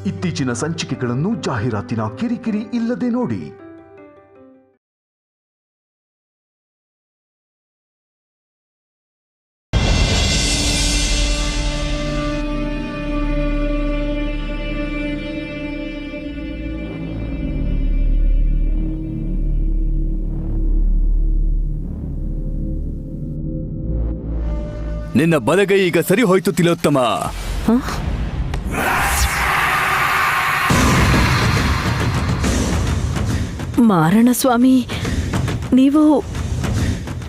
ಇತ್ತೀಚಿನ ಸಂಚಿಕೆಗಳನ್ನು ಜಾಹೀರಾತಿನ ಕಿರಿಕಿರಿ ಇಲ್ಲದೆ ನೋಡಿ. ನಿನ್ನ ಬಲಗೈ ಈಗ ಸರಿ ಹೋಯ್ತು ತಿಲೋತ್ತಮ. ಮಾರಣ ಸ್ವಾಮಿ,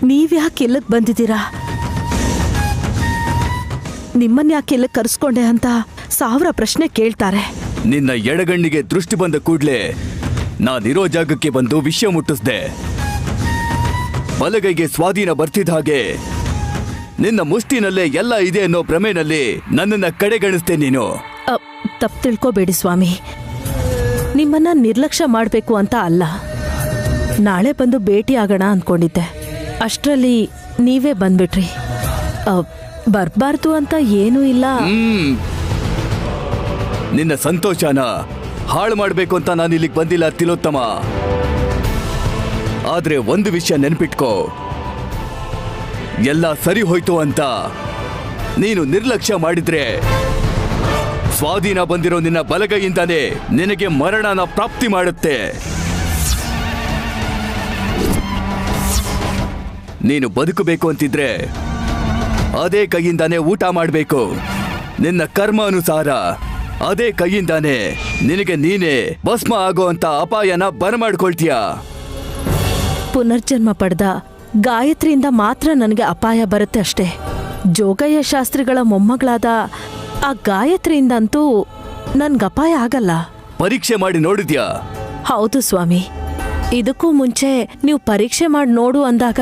ನೀವ್ಯಾಕೆ ಇಲ್ಲಕ್ಕೆ ಬಂದಿದ್ದೀರಾ? ನಿಮ್ಮನ್ಯಾಕೆ ಇಲ್ಲಕ್ಕೆ ಕರೆಸ್ಕೊಂಡೆ ಅಂತ 1000 ಪ್ರಶ್ನೆ ಕೇಳ್ತಾರೆ. ನಿನ್ನ ಎಡಗಣ್ಣಿಗೆ ದೃಷ್ಟಿ ಬಂದ ಕೂಡ್ಲೆ ನಾನಿರೋ ಜಾಗಕ್ಕೆ ಬಂದು ವಿಷಯ ಮುಟ್ಟಿಸ್ದೆ. ಬಲಗೈಗೆ ಸ್ವಾಧೀನ ಬರ್ತಿದ್ದ ಹಾಗೆ ನಿನ್ನ ಮುಷ್ಟಿನಲ್ಲೇ ಎಲ್ಲ ಇದೆ ಅನ್ನೋ ಭ್ರಮೆನಲ್ಲಿ ನನ್ನನ್ನ ಕಡೆಗಣಿಸ್ತೆ ನೀನು. ತಪ್ಪು ತಿಳ್ಕೋಬೇಡಿ ಸ್ವಾಮಿ, ನಿಮ್ಮನ್ನ ನಿರ್ಲಕ್ಷ್ಯ ಮಾಡಬೇಕು ಅಂತ ಅಲ್ಲ. ನಾಳೆ ಬಂದು ಭೇಟಿ ಆಗೋಣ ಅಂದ್ಕೊಂಡಿದ್ದೆ. ಅಷ್ಟರಲ್ಲಿ ನೀವೇ ಬಂದ್ಬಿಟ್ರಿ. ಬರ್ಬಾರ್ದು ಅಂತ ಏನೂ ಇಲ್ಲ. ನಿನ್ನ ಸಂತೋಷನ ಹಾಳು ಮಾಡಬೇಕು ಅಂತ ನಾನು ಇಲ್ಲಿಗೆ ಬಂದಿಲ್ಲ ತಿಲೋತ್ತಮ. ಆದ್ರೆ ಒಂದು ವಿಷಯ ನೆನ್ಪಿಟ್ಕೋ, ಎಲ್ಲ ಸರಿ ಹೋಯ್ತು ಅಂತ ನೀನು ನಿರ್ಲಕ್ಷ್ಯ ಮಾಡಿದ್ರೆ ಸ್ವಾಧೀನ ಬಂದಿರೋ ನಿನ್ನ ಬಲಗೈಯಿಂದಾನೇ ನಿನಗೆ ಮರಣನ ಪ್ರಾಪ್ತಿ ಮಾಡುತ್ತೆ. ನೀನು ಬದುಕಬೇಕು ಅಂತಿದ್ರೆ ಅದೇ ಕೈಯಿಂದಾನೇ ಊಟ ಮಾಡಬೇಕು. ನಿನ್ನ ಕರ್ಮ ಅನುಸಾರ ಅದೇ ಕೈಯಿಂದಾನೇ ನಿನಗೆ ನೀನೇ ಭಸ್ಮ ಆಗೋ ಅಂತ ಅಪಾಯನ ಬರಮಾಡ್ಕೊಳ್ತೀಯ. ಪುನರ್ಜನ್ಮ ಪಡೆದ ಗಾಯತ್ರಿಯಿಂದ ಮಾತ್ರ ನನಗೆ ಅಪಾಯ ಬರುತ್ತೆ ಅಷ್ಟೇ. ಜೋಗಯ್ಯ ಶಾಸ್ತ್ರಿಗಳ ಮೊಮ್ಮಗಳಾದ ಆ ಗಾಯತ್ರಿಯಿಂದಂತೂ ನನ್ಗೆ ಅಪಾಯ ಆಗಲ್ಲ. ಪರೀಕ್ಷೆ ಮಾಡಿ ನೋಡಿದ್ಯಾ? ಹೌದು ಸ್ವಾಮಿ, ಇದಕ್ಕೂ ಮುಂಚೆ ನೀವು ಪರೀಕ್ಷೆ ಮಾಡಿ ನೋಡು ಅಂದಾಗ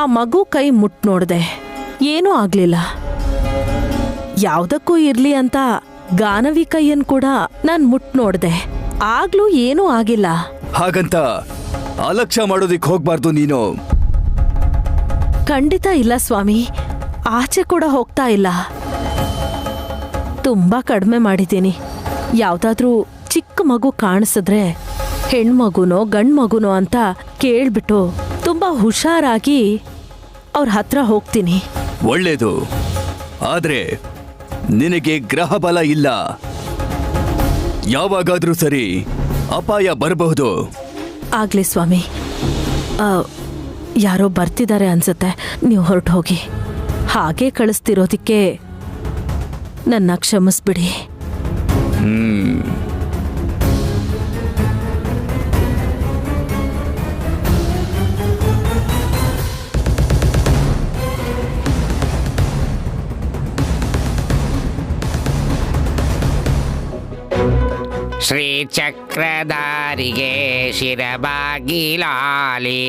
ಆ ಮಗು ಕೈ ಮುಟ್ ನೋಡ್ದೆ, ಏನೂ ಆಗ್ಲಿಲ್ಲ. ಯಾವ್ದಕ್ಕೂ ಇರ್ಲಿ ಅಂತ ಗಾನವಿ ಕೈಯನ್ ಕೂಡ ನಾನ್ ಮುಟ್ ನೋಡ್ದೆ, ಆಗ್ಲೂ ಏನೂ ಆಗಿಲ್ಲ. ಹಾಗಂತ ಅಲಕ್ಷ್ಯ ಮಾಡೋದಿಕ್ ಹೋಗ್ಬಾರ್ದು ನೀನು. ಖಂಡಿತ ಇಲ್ಲ ಸ್ವಾಮಿ, ಆಚೆ ಕೂಡ ಹೋಗ್ತಾ ಇಲ್ಲ. ತುಂಬಾ ಕಡಿಮೆ ಮಾಡಿದ್ದೀನಿ. ಯಾವ್ದಾದ್ರೂ ಚಿಕ್ಕ ಮಗು ಕಾಣಿಸಿದ್ರೆ ಹೆಣ್ಮಗುನೋ ಗಂಡ್ಮಗುನೋ ಅಂತ ಕೇಳ್ಬಿಟ್ಟು ತುಂಬಾ ಹುಷಾರಾಗಿ ಅವ್ರ ಹತ್ರ ಹೋಗ್ತೀನಿ. ಒಳ್ಳೇದು. ಆದ್ರೆ ನಿನಗೆ ಗ್ರಹ ಬಲ ಇಲ್ಲ. ಯಾವಾಗಾದ್ರೂ ಸರಿ ಅಪಾಯ ಬರಬಹುದು. ಆಗ್ಲಿ ಸ್ವಾಮಿ, ಯಾರೋ ಬರ್ತಿದ್ದಾರೆ ಅನ್ಸುತ್ತೆ, ನೀವು ಹೊರಟು ಹೋಗಿ. ಹಾಗೆ ಕಳಿಸ್ತಿರೋದಿಕ್ಕೆ ನನ್ನ ಕ್ಷಮಿಸ್ಬಿಡಿ. ಶ್ರೀಚಕ್ರಧಾರಿಗೆ ಶಿರಬಾಗಿಲಾಲಿ,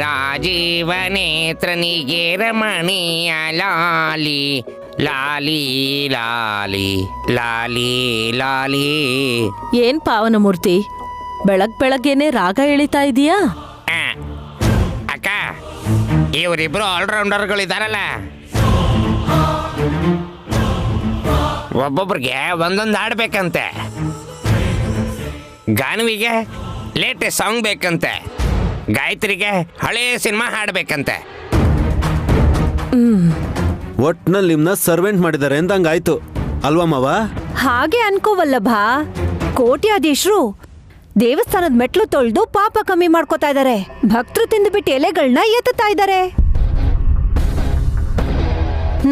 ರಾಜೀವನೇತ್ರನಿಗೆ ರಮಣೀಯ ಲಾಲಿ, ಲಾಲಿ ಲಾಲಿ ಲಾಲಿ ಲಾಲಿ. ಏನ್ ಪಾವನಮೂರ್ತಿ, ಬೆಳಗ್ಗೆನೆ ರಾಗ ಎಳಿತಾ ಇದೀಯಾ? ಅಕ್ಕ, ಇವರಿಬ್ರು ಆಲ್ರೌಂಡರ್ಗಳಿದಾರಲ್ಲ, ಒಬ್ಬೊಬ್ರಿಗೆ ಒಂದೊಂದು ಆಡ್ಬೇಕಂತೆ. ಗಾನವಿಗೆ ಲೇಟೆಸ್ಟ್ ಸಾಂಗ್ ಬೇಕಂತೆ, ಗಾಯತ್ರಿಗೆ ಹಳೇ ಸಿನಿಮಾ ಹಾಡ್ಬೇಕಂತೆ. ಒಟ್ನಲ್ಲಿ ನಿಮ್ನ ಸರ್ವೆಂಟ್ ಮಾಡಿದ್ದಾರೆ ಅಂದಂಗಾಯ್ತು ಅಲ್ವಾ ಮಾವ? ಹಾಗೆ ಅನ್ಕೋವಲ್ಲಭ. ಕೋಟ್ಯಾಧೀಶರು ದೇವಸ್ಥಾನದ ಮೆಟ್ಲು ತೊಳೆದು ಪಾಪ ಕಮ್ಮಿ ಮಾಡ್ಕೋತಾ ಇದ್ದಾರೆ. ಭಕ್ತರು ತಿಂದುಬಿಟ್ಟು ಎಲೆಗಳನ್ನ ಎತ್ತುತ್ತಾ ಇದ್ದಾರೆ.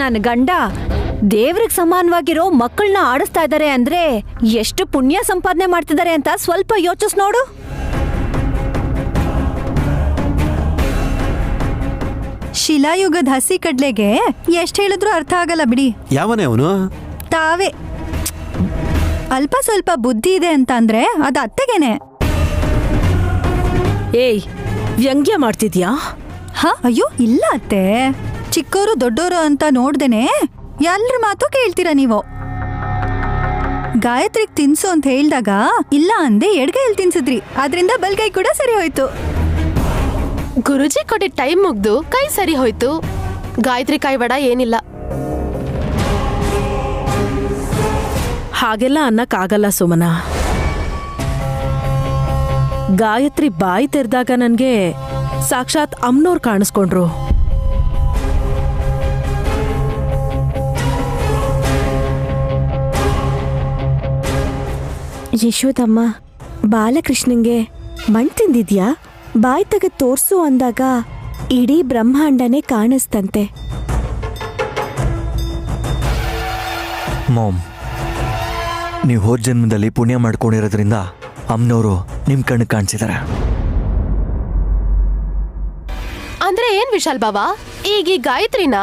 ನನ್ನ ಗಂಡ ದೇವ್ರಿಗೆ ಸಮಾನವಾಗಿರೋ ಮಕ್ಕಳನ್ನ ಆಡಿಸ್ತಾ ಇದ್ದಾರೆ ಅಂದ್ರೆ ಎಷ್ಟು ಪುಣ್ಯ ಸಂಪಾದನೆ ಮಾಡ್ತಿದ್ದಾರೆ ಅಂತ ಸ್ವಲ್ಪ ಯೋಚಿಸ್ ನೋಡು. ಶಿಲಾಯುಗದ ಹಸಿ ಕಡ್ಲೆಗೆ ಎಷ್ಟು ಹೇಳಿದ್ರು ಅರ್ಥ ಆಗಲ್ಲ ಬಿಡಿ. ಯಾವನೇ ಅವನು? ತಾವೇ. ಅಲ್ಪ ಸ್ವಲ್ಪ ಬುದ್ಧಿ ಇದೆ ಅಂತ ಅಂದ್ರೆ ಅದು ಅತ್ತೆಗೇನೆ. ಏಯ್, ವ್ಯಂಗ್ಯ ಮಾಡ್ತಿದ್ಯಾ? ಅಯ್ಯೋ ಇಲ್ಲ ಅತ್ತೆ, ಚಿಕ್ಕವರು ದೊಡ್ಡವರು ಅಂತ ನೋಡ್ದೇನೆ ಎಲ್ರ ಮಾತು ಕೇಳ್ತೀರಾ ನೀವು. ಗಾಯತ್ರಿಗೆ ತಿನ್ಸು ಅಂತ ಹೇಳ್ದಾಗ ಇಲ್ಲ ಅಂದೆ ಎಡ್ಗೈಯಲ್ಲಿ ತಿನ್ಸಿದ್ರಿ, ಆದ್ರಿಂದ ಬಲ್ಗೈ ಕೂಡ ಸರಿ ಹೋಯ್ತು. ಗುರುಜಿ ಕೊಟ್ಟಿದ್ದ ಟೈಮ್ ಮುಗ್ದು ಕೈ ಸರಿ ಹೋಯ್ತು. ಗಾಯತ್ರಿ ಕೈ ವಡ ಏನಿಲ್ಲ. ಹಾಗೆಲ್ಲ ಅನ್ನಕ್ಕಾಗಲ್ಲ ಸುಮನ. ಗಾಯತ್ರಿ ಬಾಯಿ ತೆರೆದಾಗ ನನ್ಗೆ ಸಾಕ್ಷಾತ್ ಅಮ್ನೋರ್ ಕಾಣಿಸ್ಕೊಂಡ್ರು. ಯಶೋದಮ್ಮ ಬಾಲಕೃಷ್ಣಂಗೆ ಮಣ್ ತಿಂದಿದ್ಯಾ? ಬಾಯ್ ತೆಗೆದು ತೋರ್ಸು ಅಂದಾಗ ಇಡೀ ಬ್ರಹ್ಮಾಂಡನೇ ಕಾಣಿಸ್ತಂತೆ. ಮಾಮ್, ನೀವು ಹೋದ ಜನ್ಮದಲ್ಲಿ ಪುಣ್ಯ ಮಾಡ್ಕೊಂಡಿರೋದ್ರಿಂದ ಅಮ್ಮನವರು ನಿಮ್ಮ ಕಣ್ಣು ಕಾಣಿಸಿದಾರೆ. ಅಂದ್ರೆ ಏನ್ ವಿಶಾಲ್ ಬಾವ, ಈಗ ಈ ಗಾಯತ್ರಿನ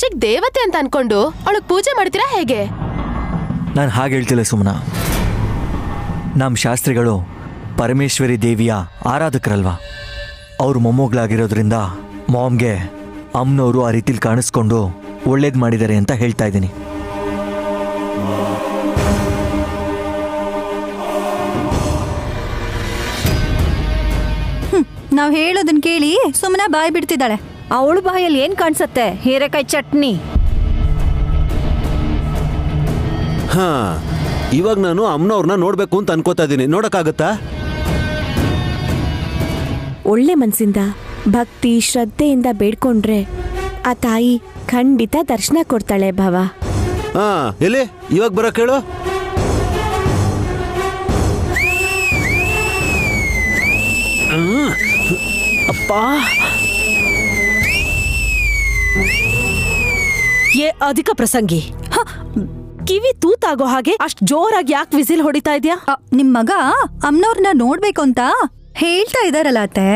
ಚಿಕ್ಕ ದೇವತೆ ಅಂತ ಅನ್ಕೊಂಡು ಅವಳಗ್ ಪೂಜೆ ಮಾಡ್ತೀರಾ ಹೇಗೆ? ನಾನು ಹಾಗೆ ಹೇಳ್ತಿಲ್ಲ ಸುಮ್ಮನ. ನಮ್ಮ ಶಾಸ್ತ್ರಿಗಳು ಪರಮೇಶ್ವರಿ ದೇವಿಯ ಆರಾಧಕರಲ್ವಾ, ಅವ್ರ ಮೊಮ್ಮಗಳಾಗಿರೋದ್ರಿಂದ ಮಾಮ್ಗೆ ಅಮ್ಮನವರು ಆ ರೀತಿಲಿ ಕಾಣಿಸ್ಕೊಂಡು ಒಳ್ಳೇದು ಮಾಡಿದ್ದಾರೆ ಅಂತ ಹೇಳ್ತಾ ಇದ್ದೀನಿ. ನಾವ್ ಹೇಳೋದನ್ ಕೇಳಿ ಸುಮ್ಮನೆ ಬಾಯ್ ಬಿಡ್ತಿದ್ದಾಳೆ. ಅವಳು ಬಾಯಲ್ಲಿ ಏನ್ ಕಾಣಿಸತ್ತೆ? ಹೀರೆಕಾಯಿ ಚಟ್ನಿ. ಹಾ, ಇವಾಗ ನಾನು ಅಮ್ಮನವ್ರನ್ನ ನೋಡ್ಬೇಕು ಅಂತ ಅನ್ಕೋತಾ ಇದ್ದೀನಿ. ನೋಡಕ್ಕಾಗತ್ತಾ? ಒಳ್ಳೆ ಮನ್ಸಿಂದ ಭಕ್ತಿ ಶ್ರದ್ಧೆಯಿಂದ ಬೇಡ್ಕೊಂಡ್ರೆ ಆ ತಾಯಿ ಖಂಡಿತ ದರ್ಶನ ಕೊಡ್ತಾಳೆ ಭಾವ. ಹಾ, ಎಲ್ಲಿ ಇವಾಗ ಬರಕ್ ಹೇಳು. ಅಪ್ಪ, ಏ ಅಧಿಕ ಪ್ರಸಂಗಿ, ಕಿವಿ ತೂತಾಗೋ ಹಾಗೆ ಅಷ್ಟ್ ಜೋರಾಗಿ ಯಾಕೆ ವಿಸಿಲ್ ಹೊಡಿತಾ ಇದ್ಯಾ? ನಿಮ್ ಮಗ ಅಮ್ಮನವ್ರನ್ನ ನೋಡ್ಬೇಕು ಅಂತ ಹೇಳ್ತಾ ಇದಾರಲ್ಲ ಅತ್ತೆ.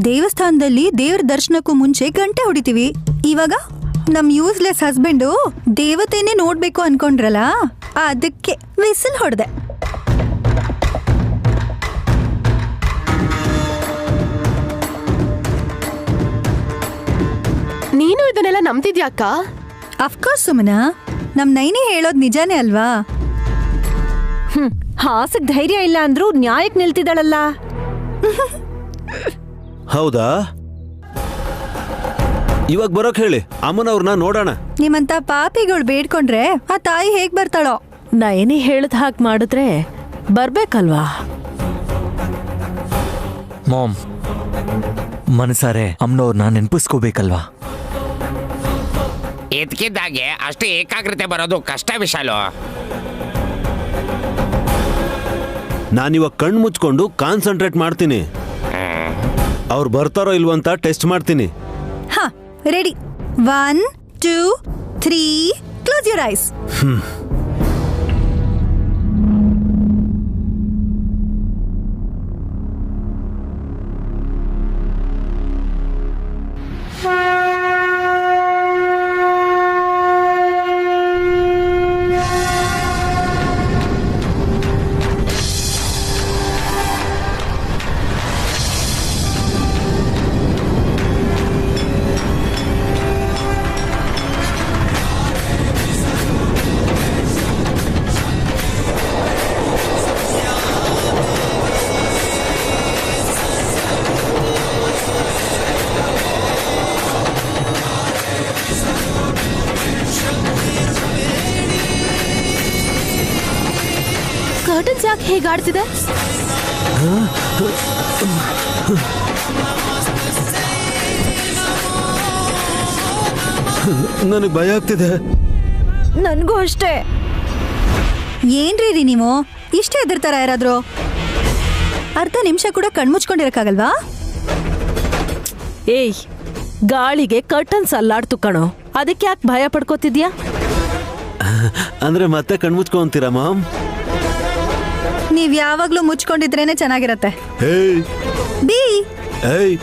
ದೇವಸ್ಥಾನದಲ್ಲಿ ದೇವ್ರ ದರ್ಶನಕ್ಕೂ ಮುಂಚೆ ಗಂಟೆ ಹೊಡಿತೀವಿ. ಇವಾಗ ನಮ್ ಯೂಸ್ಲೆಸ್ ಹಸ್ಬೆಂಡು ದೇವತೆನೇ ನೋಡ್ಬೇಕು ಅನ್ಕೊಂಡ್ರಲ್ಲ, ಅದಕ್ಕೆ ವಿಸಿಲ್ ಹೊಡೆದೆ. ನೀನು ಇದನ್ನೆಲ್ಲ ನಂಬ್ತಿದ್ಯಾಕ್ಕ? ಅಫ್ಕೋರ್ಸ್ ಸುಮನ, ನಮ್ ನೈನಿ ಹೇಳೋದ್ ನಿಜಾನೇ ಅಲ್ವಾ? ಹಾಸಕ್ ಧೈರ್ಯ ಇಲ್ಲ ಅಂದ್ರೂ ನ್ಯಾಯಕ್ ನಿಲ್ತಿದ್ದಾಳಲ್ಲ. ಹೌದಾ? ಇವಾಗ ಬರೋಕ್ ಹೇಳಿ, ಅಮ್ಮನವ್ರನ್ನ ನೋಡೋಣ. ನಿಮ್ಮಂತ ಪಾಪಿಗಳು ಬೇಡ್ಕೊಂಡ್ರೆ ಆ ತಾಯಿ ಹೇಗ್ ಬರ್ತಾಳೋ? ನಯನಿ ಹೇಳ್ದ ಹಾಗೆ ಮಾಡಿದ್ರೆ ಬರ್ಬೇಕಲ್ವಾ? ಮಾಮ್, ಮನಸಾರೆ ಅಮ್ಮನವ್ರನ್ನ ನೆನಪಿಸ್ಕೋಬೇಕಲ್ವಾ? ಇದ್ಕಿದ್ದಾಗೆ ಅಷ್ಟು ಏಕಾಗ್ರತೆ ಬರೋದು ಕಷ್ಟ ವಿಶಾಲು. ನಾನಿವಾಗ ಕಣ್ಣು ಮುಚ್ಕೊಂಡು ಕಾನ್ಸಂಟ್ರೇಟ್ ಮಾಡ್ತೀನಿ. ಅವ್ರು ಬರ್ತಾರೋ ಇಲ್ವೋ ಅಂತ ಟೆಸ್ಟ್ ಮಾಡ್ತೀನಿ. ಹಾ, ready. 1 2 3 close your eyes. Curtains ಯಾಕೆ ಹೇಗಾಡ್ತಿದೆ? ನನಗೆ ಭಯ ಆಗ್ತಿದೆ. ನನ್ಗೂ ಅಷ್ಟೇ. ಏನ್ರೀ ನೀವು ಇಷ್ಟೇ ಹೆದರ್ತಾರ? ಯಾರಾದ್ರೂ ಅರ್ಧ ನಿಮಿಷ ಕೂಡ ಕಣ್ಮುಚ್ಕೊಂಡಿರಕ್ಕಾಗಲ್ವಾ? ಏಯ್, ಗಾಳಿಗೆ ಕರ್ಟನ್ಸ್ ಅಲ್ಲಾಡ್ತು ಕಣೋ, ಅದಕ್ಕೆ ಯಾಕೆ ಭಯ ಪಡ್ಕೋತಿದ್ಯಾ? ಅಂದ್ರೆ ಮತ್ತೆ ಕಣ್ಮುಚ್ಕೊಂತೀರಾ ಮಾಮ್? ನೀವ್ ಯಾವಾಗ್ಲೂ ಮುಚ್ಕೊಂಡಿದ್ರೇನೆ ಚೆನ್ನಾಗಿರತ್ತೆ. ಹೇಯ್ ಬಿ ಹೇಯ್,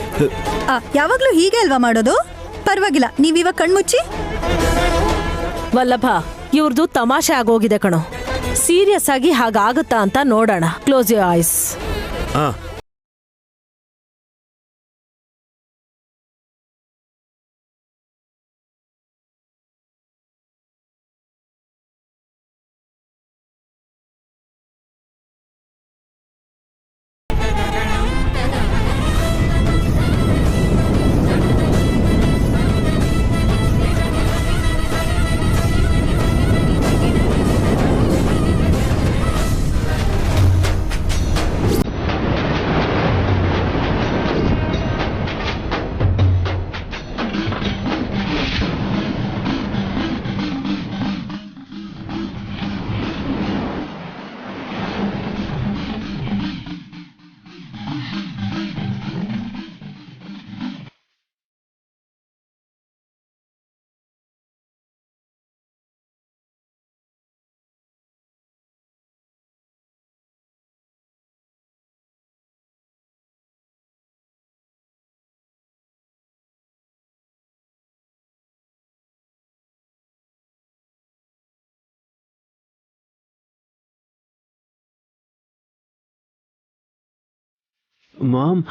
ಯಾವಾಗ್ಲೂ ಹೀಗೆ ಅಲ್ವಾ ಮಾಡೋದು? ಪರವಾಗಿಲ್ಲ, ನೀವಿವಾಗ ಕಣ್ಮುಚ್ಚಿ. ವಲ್ಲಭ, ಇವ್ರದ್ದು ತಮಾಷೆ ಆಗೋಗಿದೆ ಕಣೋ. ಸೀರಿಯಸ್ ಆಗಿ ಹಾಗಾಗುತ್ತಾ ಅಂತ ನೋಡೋಣ. Close your eyes. ಹಾ, ಮಾಮ್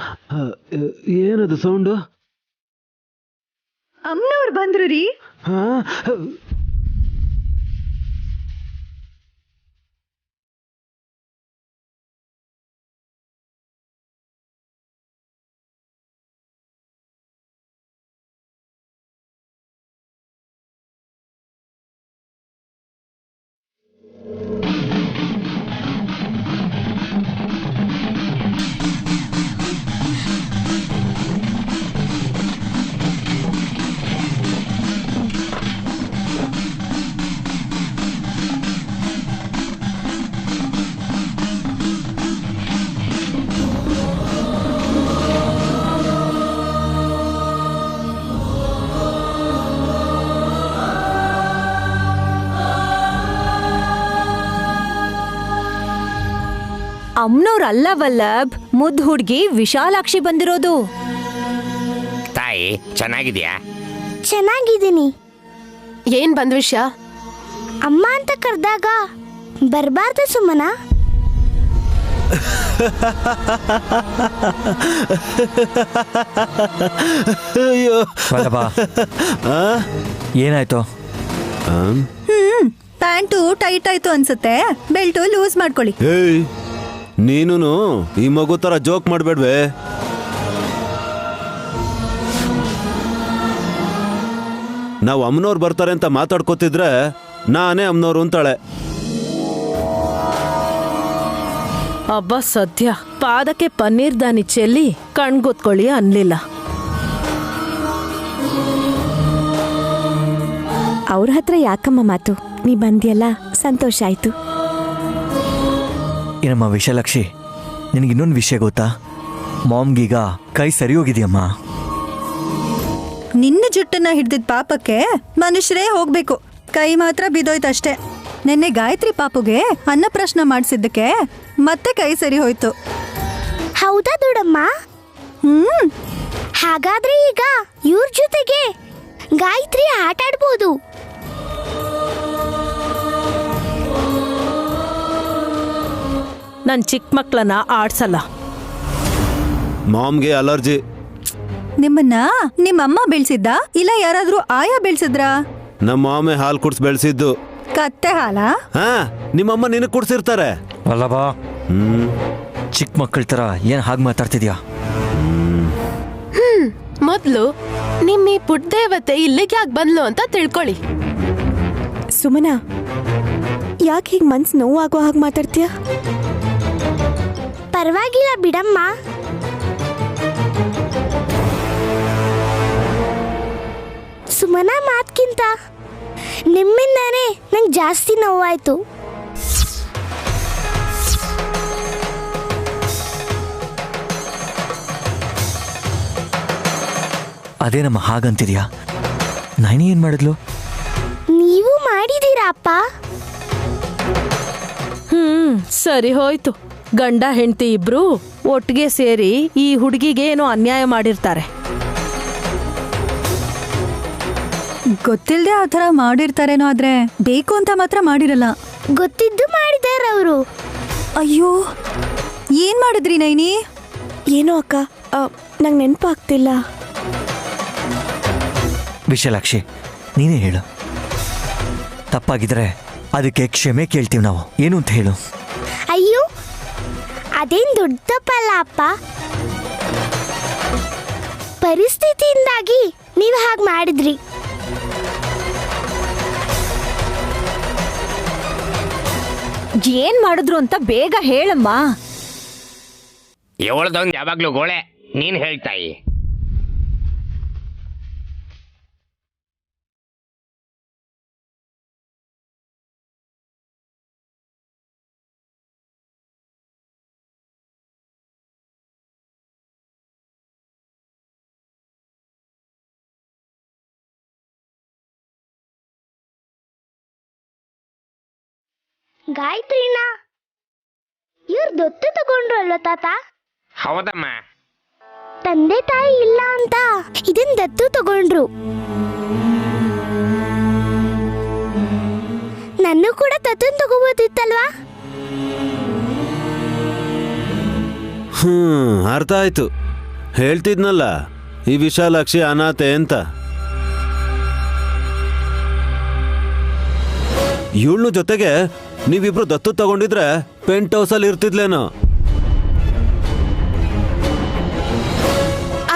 ಏನದು ಸೌಂಡು? ಅಮ್ಮನವ್ರು ಬಂದ್ರು ರೀ. ಹಾ ಅಮ್ಮನವ್ರಲ್ಲ ವಲ್ಲಭ್, ಮುದ್ದು ಹುಡ್ಗಿ ವಿಶಾಲಾಕ್ಷಿ ಬಂದಿರೋದು. ತಾಯಿ ಚೆನ್ನಾಗಿದ್ಯಾ? ಚೆನ್ನಾಗಿದ್ದೀನಿ. ಏನ್ ಬಂದ್ ವಿಷಯ? ಅಮ್ಮ ಅಂತ ಕರೆದಾಗ ಬರ್ಬಾರ್ದು ಸುಮನ? ಅಯ್ಯೋ ವಲ್ಲಭ, ಏನಾಯ್ತು? ಪ್ಯಾಂಟು ಟೈಟ್ ಆಯ್ತು ಅನ್ಸುತ್ತೆ, ಬೆಲ್ಟು ಲೂಸ್ ಮಾಡ್ಕೊಳ್ಳಿ. ಏಯ್, ನೀನು ಈ ಮಗು ತರ ಜೋಕ್ ಮಾಡ್ಬೇಡ್ವೆ. ನಾವು ಅಮ್ಮನವ್ರು ಬರ್ತಾರೆ ಅಂತ ಮಾತಾಡ್ಕೋತಿದ್ರೆ ನಾನೇ ಅಮ್ಮನವ್ರು ಅಂತಾಳೆ. ಅಬ್ಬ ಸದ್ಯ ಪಾದಕ್ಕೆ ಪನ್ನೀರ್ ದಾನಿ ಚೆಲ್ಲಿ ಕಣ್ಗೊತ್ಕೊಳ್ಳಿ ಅನ್ಲಿಲ್ಲ. ಅವ್ರ ಹತ್ರ ಯಾಕಮ್ಮ ಮಾತು? ನೀ ಬಂದಿಯಲ್ಲ, ಸಂತೋಷ ಆಯ್ತು. ಏನಮ್ಮ ವಿಶಾಲಾಕ್ಷಿ, ನಿನಗಿನ್ನೊಂದು ವಿಷಯ ಗೊತ್ತಾ? ಮಾಮ್ಗೀಗ ಕೈ ಸರಿ ಹೋಗಿದೆಯಮ್ಮ. ನಿನ್ನ ಜುಟ್ಟನ್ನ ಹಿಡ್ದಿದ್ ಪಾಪಕ್ಕೆ ಮನುಷ್ಯರೇ ಹೋಗ್ಬೇಕು, ಕೈ ಮಾತ್ರ ಬಿದೋಯ್ತಷ್ಟೇ. ನಿನ್ನೆ ಗಾಯತ್ರಿ ಪಾಪುಗೆ ಅನ್ನಪ್ರಾಶನ ಮಾಡಿಸಿದ್ದಕ್ಕೆ ಮತ್ತೆ ಕೈ ಸರಿ ಹೋಯ್ತು. ಹೌದಾ ದೊಡ್ಡಮ್ಮ? ಹಾಗಾದ್ರೆ ಈಗ ಇವ್ರ ಜೊತೆಗೆ ಗಾಯತ್ರಿ ಆಟ ಆಡ್ಬೋದು. ನನ್ ಚಿಕ್ಕ ಮಕ್ಳನ್ನ ಆಡ್ಸಲ್ಲ. ಮಾಮ್ಗೆ ಅಲರ್ಜಿ. ನಿಮ್ಮನ್ನ ನಿಮ್ಮಮ್ಮ ಬೆಳ್ಸಿದ್ದ ಇಲ್ಲ ಯಾರಾದ್ರೂ ಆಯಾ ಬೆಳ್ಸಿದ್ರಾ? ನಮ್ಮ ಮಾಮೆ ಹಾಲು ಕುಡ್ಸ್ ಬೆಳೆಸಿದ್ದು. ಕತ್ತೆ ಹಾಲ? ಹಾ, ನಿಮ್ಮಮ್ಮ ನಿನಗೆ ಕುಡ್ಸಿರ್ತಾರೆ. ವಲ್ಲಭ, ಚಿಕ್ಕ ಮಕ್ಕಳ ತರ ಏನ್ ಹಾಗೆ ಮಾತಾಡ್ತಿದ್ಯಾ? ಮೊದ್ಲು ನಿಮ್ಮ ಈ ಪುಟ್ಟ ದೇವತೆ ಇಲ್ಲಿಗೆ ಯಾಕೆ ಬಂದ್ಲು ಅಂತ ತಿಳ್ಕೊಳ್ಳಿ. ಸುಮನ, ಯಾಕೆ ಹೀಗೆ ಮನ್ಸು ನೋವಾಗೋ ಹಾಗೆ ಮಾತಾಡ್ತೀಯ? ಪರವಾಗಿಲ್ಲ ಬಿಡಮ್ಮ. ಸುಮನ ಮಾತ್ಕಿಂತ ನಿಮ್ಮಿಂದಾನೇ ನಂಗೆ ಜಾಸ್ತಿ ನೋವಾಯ್ತು. ಅದೇನಮ್ಮ ಹಾಗಂತಿದ್ಯಾ? ನೈನಿ ಏನ್ ಮಾಡಿದ್ಲು? ನೀವು ಮಾಡಿದೀರಾ ಅಪ್ಪ? ಸರಿ ಹೋಯ್ತು. ಗಂಡ ಹೆಂಡತಿ ಇಬ್ರು ಒಟ್ಟಿಗೆ ಸೇರಿ ಈ ಹುಡುಗಿಗೆ ಏನೋ ಅನ್ಯಾಯ ಮಾಡಿರ್ತಾರೆ. ಗೊತ್ತಿಲ್ಲದೆ ಆ ಥರ ಮಾಡಿರ್ತಾರೇನೋ, ಆದ್ರೆ ಬೇಕು ಅಂತ ಮಾತ್ರ ಮಾಡಿರಲ್ಲ. ಗೊತ್ತಿದ್ದು ಮಾಡಿದಾರ ಅವರು. ಅಯ್ಯೋ, ಏನ್ ಮಾಡಿದ್ರಿ ನೈನಿ? ಏನೋ ಅಕ್ಕ, ನಂಗೆ ನೆನಪಾಗ್ತಿಲ್ಲ. ವಿಶಾಲಾಕ್ಷಿ, ನೀನೇ ಹೇಳು. ತಪ್ಪಾಗಿದ್ರೆ ಅದಕ್ಕೆ ಕ್ಷಮೆ ಕೇಳ್ತೀವಿ ನಾವು. ಏನು ಅಂತ ಹೇಳು. ಅಯ್ಯೋ, ಅದೇನ್ ದೊಡ್ಡ ತಪ್ಪಲ್ಲ ಅಪ್ಪ. ಪರಿಸ್ಥಿತಿಯಿಂದಾಗಿ ನೀವು ಹಾಗೆ ಮಾಡಿದ್ರಿ. ಏನ್ ಮಾಡಿದ್ರು ಅಂತ ಬೇಗ ಹೇಳಮ್ಮ. ಇವಳ್ದೊಂದು ಯಾವಾಗ್ಲೂ ಗೋಳೆ. ನೀನ್ ಹೇಳ್ತಾಯಿ. ಗಾಯತ್ರಿನ ಇವ್ರು ದತ್ತು ತಗೊಂಡ್ರು ಅಲ್ವ ತಾತ? ಹೌದಮ್ಮ. ತಂದೆ ತಾಯಿ ಇಲ್ಲ ಅಂತ ಇದನ್ ದತ್ತು ತಗೊಂಡ್ರು. ನನ್ನ ಕೂಡ ದತ್ತು ತಗೋಬೋದಿತ್ತಲ್ವಾ? ಅರ್ಥ ಆಯ್ತು. ಹೇಳ್ತಿದ್ನಲ್ಲ ಈ ವಿಶಾಲಾಕ್ಷಿ ಅನಾಥೆ ಅಂತ. ಇವಳು ಜೊತೆಗೆ ನೀವಿಬ್ರು ದತ್ತು ತಗೊಂಡಿದ್ರೆ ಪೆಂಟ್ ಹೌಸಲ್ಲಿ ಇರ್ತಿದ್ಲೇನೋ.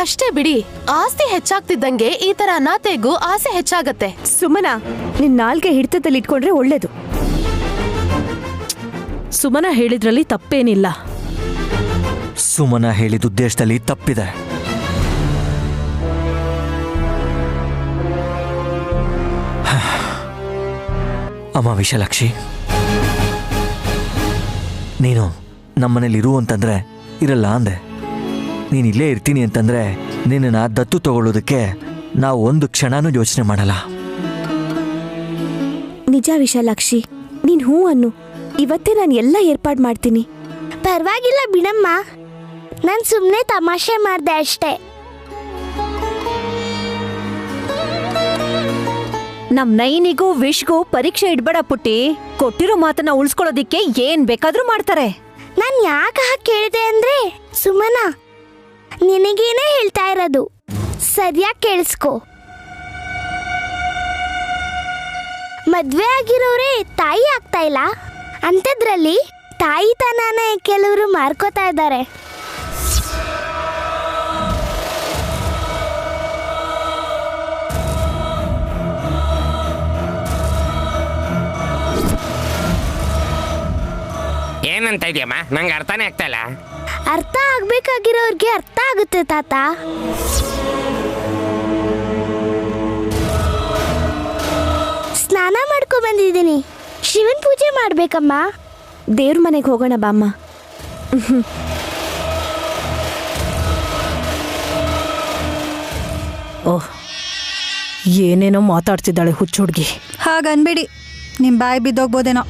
ಅಷ್ಟೇ ಬಿಡಿ, ಆಸ್ತಿ ಹೆಚ್ಚಾಗ್ತಿದ್ದಂಗೆ ಈ ತರ ಅನಾಥೆಗೂ ಆಸೆ ಹೆಚ್ಚಾಗತ್ತೆ. ಸುಮನ, ನಿನ್ ನಾಲ್ಗೆ ಹಿಡಿತದಲ್ಲಿ ಇಟ್ಕೊಂಡ್ರೆ ಒಳ್ಳೇದು. ಸುಮನ ಹೇಳಿದ್ರಲ್ಲಿ ತಪ್ಪೇನಿಲ್ಲ. ಸುಮನ ಹೇಳಿದ ಉದ್ದೇಶದಲ್ಲಿ ತಪ್ಪಿದೆ. ಅಮ್ಮ ವಿಶಾಲಾಕ್ಷಿ, ನೀನು ನಮ್ಮನೇಲಿ ಇರು ಅಂತಂದ್ರೆ ಇರಲ್ಲ ಅಂದೆ. ನೀನು ಇಲ್ಲೇ ಇರ್ತೀನಿ ಅಂತಂದ್ರೆ ನಿನ್ನನ್ನು ದತ್ತು ತಗೊಳ್ಳೋದಕ್ಕೆ ನಾವು ಒಂದು ಕ್ಷಣನೂ ಯೋಚನೆ ಮಾಡಲ್ಲ. ನಿಜ ವಿಶಾಲಾಕ್ಷಿ, ನೀನ್ ಹೂ ಅನ್ನು. ಇವತ್ತೇ ನಾನು ಎಲ್ಲ ಏರ್ಪಾಡು ಮಾಡ್ತೀನಿ. ಪರವಾಗಿಲ್ಲ ಬಿಡಮ್ಮ, ನಾನು ಸುಮ್ಮನೆ ತಮಾಷೆ ಮಾಡಿದೆ ಅಷ್ಟೇ. ನಮ್ ನೈನಿಗೂ ವಿಶ್ಗೂ ಪರೀಕ್ಷೆ ಇಡ್ಬೇಡ ಪುಟ್ಟಿ. ಕೊಟ್ಟಿರೋ ಮಾತನ್ನ ಉಳಿಸ್ಕೊಳ್ಳೋದಿಕ್ಕೆ ಏನ್ ಬೇಕಾದ್ರೂ ಮಾಡ್ತಾರೆ. ನಾನು ಯಾಕೆ ಹಾಗೆ ಕೇಳಿದೆ ಅಂದ್ರೆ, ಸುಮನ ನಿನಗೇನೇ ಹೇಳ್ತಾ ಇರೋದು, ಸರಿಯಾಗಿ ಕೇಳಿಸ್ಕೊ. ಮದ್ವೆ ಆಗಿರೋರೇ ತಾಯಿ ಆಗ್ತಾ ಇಲ್ಲ ಅಂಥದ್ರಲ್ಲಿ ತಾಯಿತನನೇ ಕೆಲವರು ಮಾರ್ಕೋತಾ ಇದ್ದಾರೆ. ಏನಂತ ಇದೆಯಮ್ಮ? ನಂಗೆ ಅರ್ಥನೇ ಆಗ್ತಾ ಇಲ್ಲ. ಅರ್ಥ ಆಗ್ಬೇಕಾಗಿರೋರ್ಗೆ ಅರ್ಥ ಆಗುತ್ತೆ ತಾತ. ಸ್ನಾನ ಮಾಡ್ಕೊ ಬಂದಿದ್ದೀನಿ. ಶಿವನ್ ಪೂಜೆ ಮಾಡ್ಬೇಕಮ್ಮ. ದೇವ್ರ ಮನೆಗೆ ಹೋಗೋಣ ಬಾಮ್ಮ. ಓಹ್, ಏನೇನೋ ಮಾತಾಡ್ತಿದ್ದಾಳೆ ಹುಚ್ಚು ಹುಡುಗಿ. ಹಾಗನ್ಬೇಡಿ, ನಿಮ್ ಬಾಯಿ ಬಿದ್ದೋಗ್ಬೋದೇನೋ.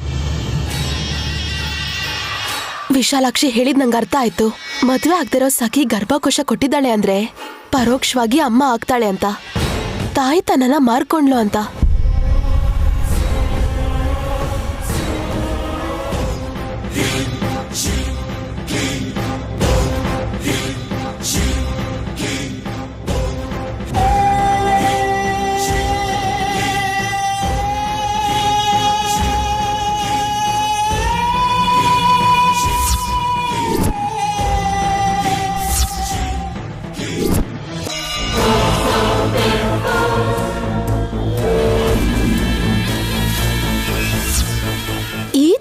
ವಿಶಾಲಾಕ್ಷಿ ಹೇಳಿದ್ ನಂಗೆ ಅರ್ಥ ಆಯ್ತು. ಮದ್ವೆ ಆಗ್ದಿರೋ ಸಖಿ ಗರ್ಭಕೋಶ ಕೊಟ್ಟಿದ್ದಾಳೆ ಅಂದ್ರೆ ಪರೋಕ್ಷವಾಗಿ ಅಮ್ಮ ಆಗ್ತಾಳೆ ಅಂತ, ತಾಯಿತನನ ಮಾರ್ಕೊಂಡ್ಲು ಅಂತ.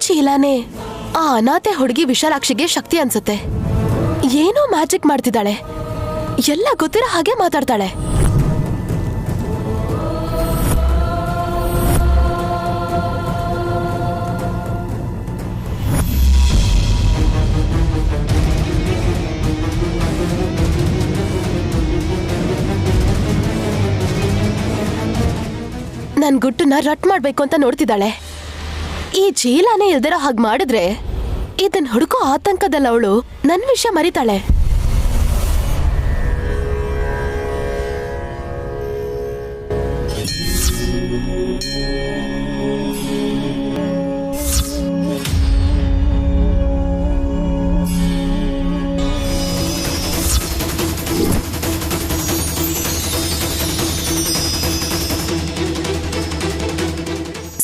ಚೀಲಾನೆ ಆ ಅನಾಥೆ ಹುಡುಗಿ ವಿಶಾಲಾಕ್ಷಿಗೆ ಶಕ್ತಿ ಅನ್ಸುತ್ತೆ. ಏನೋ ಮ್ಯಾಜಿಕ್ ಮಾಡ್ತಿದ್ದಾಳೆ. ಎಲ್ಲ ಗೊತ್ತಿರೋ ಹಾಗೆ ಮಾತಾಡ್ತಾಳೆ. ನನ್ ಗುಟ್ಟನ್ನ ರಟ್ ಮಾಡ್ಬೇಕು ಅಂತ ನೋಡ್ತಿದ್ದಾಳೆ. ಈ ಚೀಲಾನೇ ಇಲ್ದಿರೋ ಹಾಗೆ ಮಾಡಿದ್ರೆ ಇದನ್ ಹುಡುಕೋ ಆತಂಕದಲ್ಲ ಅವಳು ನನ್ ವಿಷಯ ಮರಿತಾಳೆ.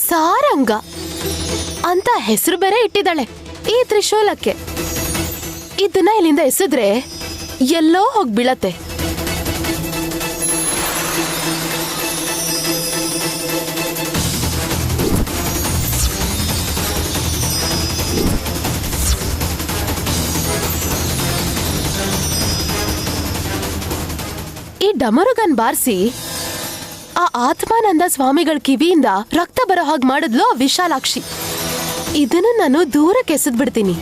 ಸಾರಂಗ ಅಂತ ಹೆಸರು ಬೇರೆ ಇಟ್ಟಿದ್ದಾಳೆ ಈ ತ್ರಿಶೂಲಕ್ಕೆ. ಇದನ್ನ ಇಲ್ಲಿಂದ ಎಸೆದ್ರೆ ಎಲ್ಲೋ ಹೋಗಿ ಬೀಳತ್ತೆ. ಈ ಡಮರುಗನ್ ಬಾರಿಸಿ ಆ ಆತ್ಮಾನಂದ ಸ್ವಾಮಿಗಳ ಕಿವಿಯಿಂದ ರಕ್ತ ಬರೋ ಹಾಗೆ ಮಾಡಿದ್ಲು ಆ ವಿಶಾಲಾಕ್ಷಿ. ಇದನ್ನು ನಾನು ದೂರಕ್ಕೆ ಎಸೆದ್ಬಿಡ್ತೀನಿ.